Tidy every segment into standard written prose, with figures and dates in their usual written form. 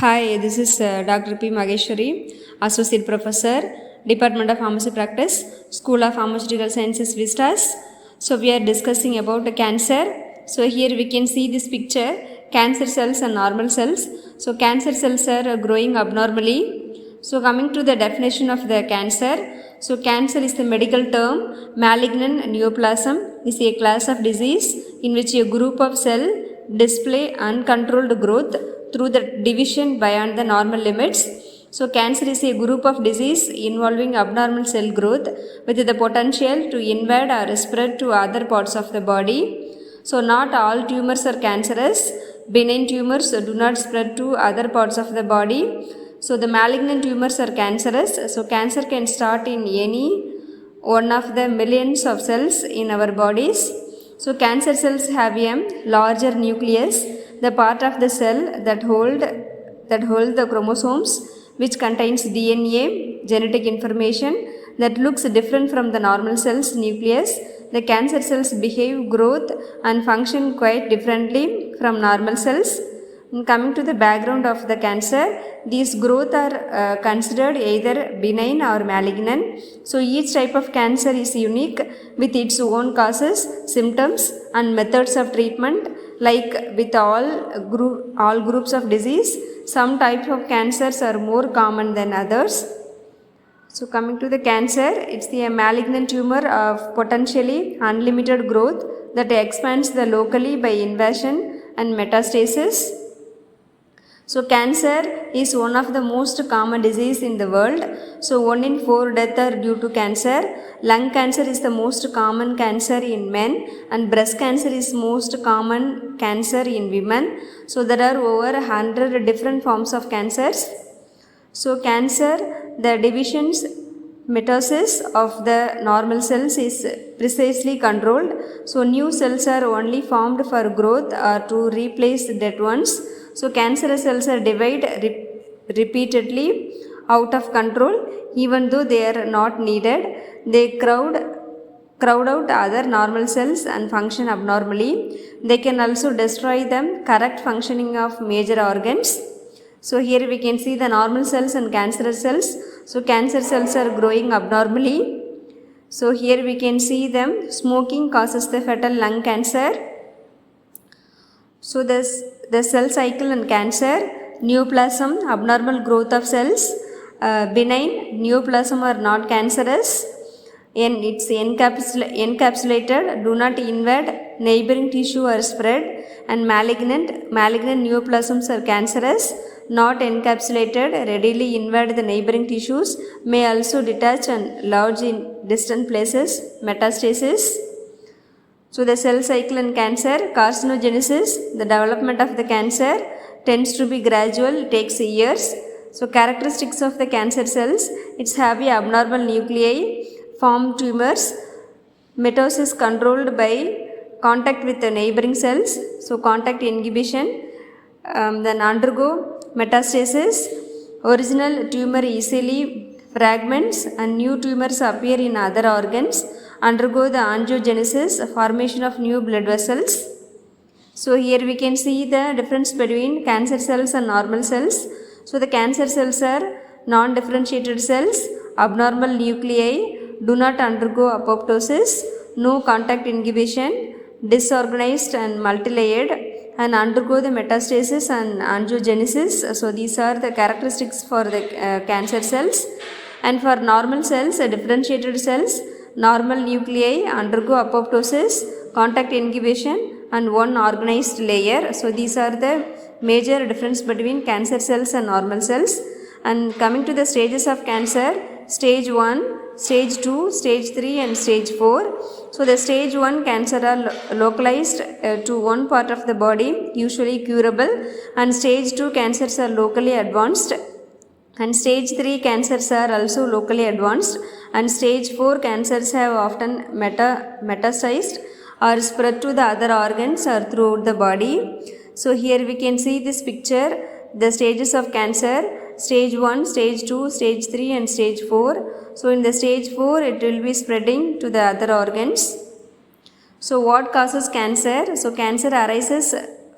Hi, this is Dr. P. Mageshwari, Associate Professor, Department of Pharmacy Practice, School of Pharmaceutical Sciences, Vistas. So we are discussing about cancer. So here we can see this picture, cancer cells and normal cells. So cancer cells are growing abnormally. So coming to the definition of the cancer. So cancer is the medical term. Malignant neoplasm is a class of disease in which a group of cells display uncontrolled growth through the division beyond the normal limits. So cancer is a group of disease involving abnormal cell growth with the potential to invade or spread to other parts of the body. So not all tumors are cancerous. Benign tumors do not spread to other parts of the body. So the malignant tumors are cancerous. So cancer can start in any one of the millions of cells in our bodies. So cancer cells have a larger nucleus, the part of the cell that hold the chromosomes, which contains DNA, genetic information that looks different from the normal cell's nucleus. The cancer cells behave, growth and function quite differently from normal cells. Coming to the background of the cancer, these growth are considered either benign or malignant. So each type of cancer is unique with its own causes, symptoms and methods of treatment. Like with all groups of disease, some types of cancers are more common than others. So coming to the cancer, it's the malignant tumor of potentially unlimited growth that expands the locally by invasion and metastasis. So cancer is one of the most common disease in the world. So 1 in 4 deaths are due to cancer. Lung cancer is the most common cancer in men and breast cancer is most common cancer in women. So there are over 100 different forms of cancers. So cancer, the divisions mitosis of the normal cells is precisely controlled. So new cells are only formed for growth or to replace dead ones. So cancerous cells are divided repeatedly out of control even though they are not needed. They crowd out other normal cells and function abnormally. They can also destroy the correct functioning of major organs. So here we can see the normal cells and cancerous cells. So cancer cells are growing abnormally. So here we can see them. Smoking causes the fatal lung cancer. So the cell cycle and cancer, neoplasm, abnormal growth of cells, benign neoplasm are not cancerous, and it's encapsulated, do not invade neighboring tissue or spread, and malignant neoplasms are cancerous, not encapsulated, readily invade the neighboring tissues, may also detach and lodge in distant places, metastasis. So the cell cycle in cancer, carcinogenesis, the development of the cancer tends to be gradual, takes years. So characteristics of the cancer cells, it's have a abnormal nuclei, form tumors, mitosis controlled by contact with the neighboring cells, so contact inhibition, then undergo metastasis, original tumor easily fragments and new tumors appear in other organs, undergo the angiogenesis, formation of new blood vessels. So here we can see the difference between cancer cells and normal cells. So the cancer cells are non-differentiated cells, abnormal nuclei, do not undergo apoptosis, no contact inhibition, disorganized and multilayered, and undergo the metastasis and angiogenesis. So these are the characteristics for the cancer cells. And for normal cells, differentiated cells, normal nuclei undergo apoptosis, contact inhibition and one organized layer. So these are the major difference between cancer cells and normal cells. And coming to the stages of cancer, stage 1, stage 2, stage 3 and stage 4. So the stage 1 cancer are localized to one part of the body, usually curable, and stage 2 cancers are locally advanced. And stage 3 cancers are also locally advanced, and stage 4 cancers have often metastasized or spread to the other organs or throughout the body. So here we can see this picture, the stages of cancer, stage 1, stage 2, stage 3 and stage 4. So in the stage 4 it will be spreading to the other organs. So what causes cancer? So cancer arises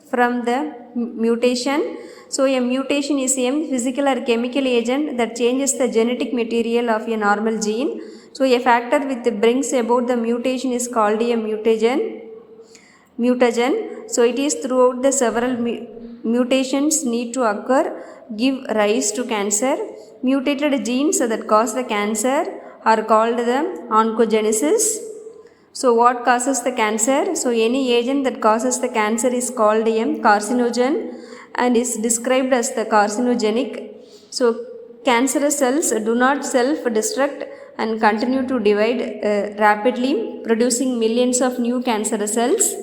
from the mutation So a mutation is a physical or chemical agent that changes the genetic material of a normal gene. So a factor which brings about the mutation is called a mutagen. So it is throughout the several mutations need to occur give rise to cancer. Mutated genes that cause the cancer are called the oncogenesis. So what causes the cancer? So any agent that causes the cancer is called a carcinogen and is described as the carcinogenic. So cancerous cells do not self-destruct and continue to divide rapidly, producing millions of new cancerous cells.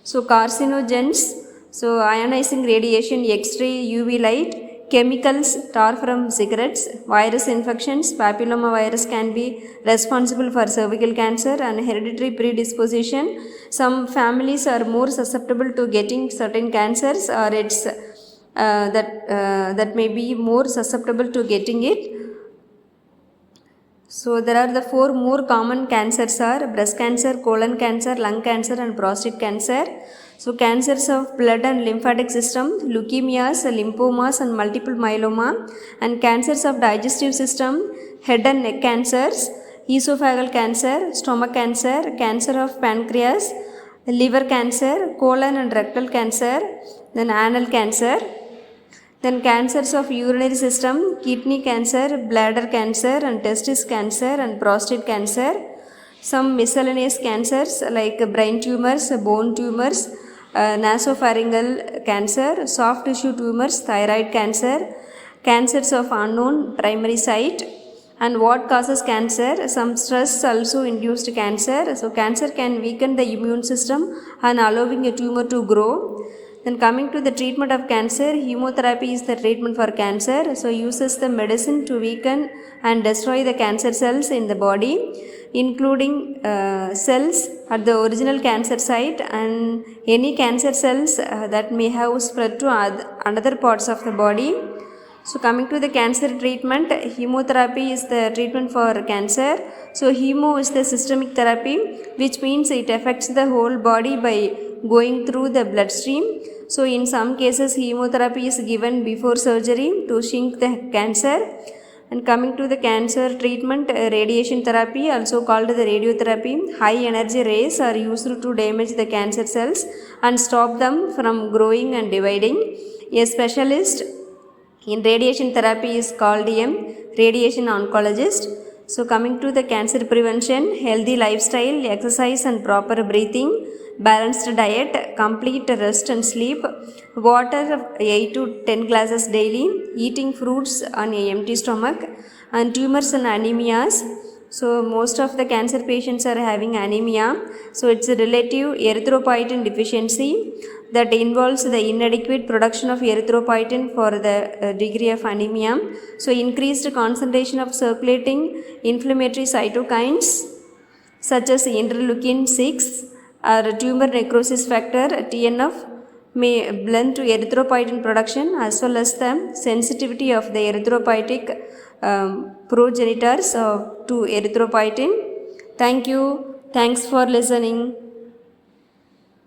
So carcinogens, so ionizing radiation, X-ray, UV light, chemicals, tar from cigarettes, virus infections, papillomavirus can be responsible for cervical cancer and hereditary predisposition. Some families are more susceptible to getting certain cancers or that may be more susceptible to getting it. So there are the 4 more common cancers are breast cancer, colon cancer, lung cancer and prostate cancer. So cancers of blood and lymphatic system, leukemias, lymphomas and multiple myeloma, and cancers of digestive system, head and neck cancers, esophageal cancer, stomach cancer, cancer of pancreas, liver cancer, colon and rectal cancer, then anal cancer. Then cancers of urinary system, kidney cancer, bladder cancer and testis cancer and prostate cancer. Some miscellaneous cancers like brain tumors, bone tumors, nasopharyngeal cancer, soft tissue tumors, thyroid cancer, cancers of unknown primary site. And what causes cancer? Some stress also induced cancer. So cancer can weaken the immune system and allowing a tumor to grow. Then coming to the treatment of cancer, chemotherapy is the treatment for cancer. So uses the medicine to weaken and destroy the cancer cells in the body, including cells at the original cancer site and any cancer cells that may have spread to other parts of the body. So coming to the cancer treatment, chemotherapy is the treatment for cancer. So chemo is the systemic therapy, which means it affects the whole body by going through the bloodstream. So in some cases chemotherapy is given before surgery to shrink the cancer. And coming to the cancer treatment, radiation therapy, also called the radiotherapy, high energy rays are used to damage the cancer cells and stop them from growing and dividing. A specialist in radiation therapy is called a radiation oncologist. So coming to the cancer prevention, healthy lifestyle, exercise and proper breathing, balanced diet, complete rest and sleep, water 8 to 10 glasses daily, eating fruits on an empty stomach, and tumors and anemias. So most of the cancer patients are having anemia. So it's a relative erythropoietin deficiency that involves the inadequate production of erythropoietin for the degree of anemia. So increased concentration of circulating inflammatory cytokines such as interleukin 6 or tumor necrosis factor TNF may blend to erythropoietin production as well as the sensitivity of the erythropoietic progenitors to erythropoietin. Thank you. Thanks for listening.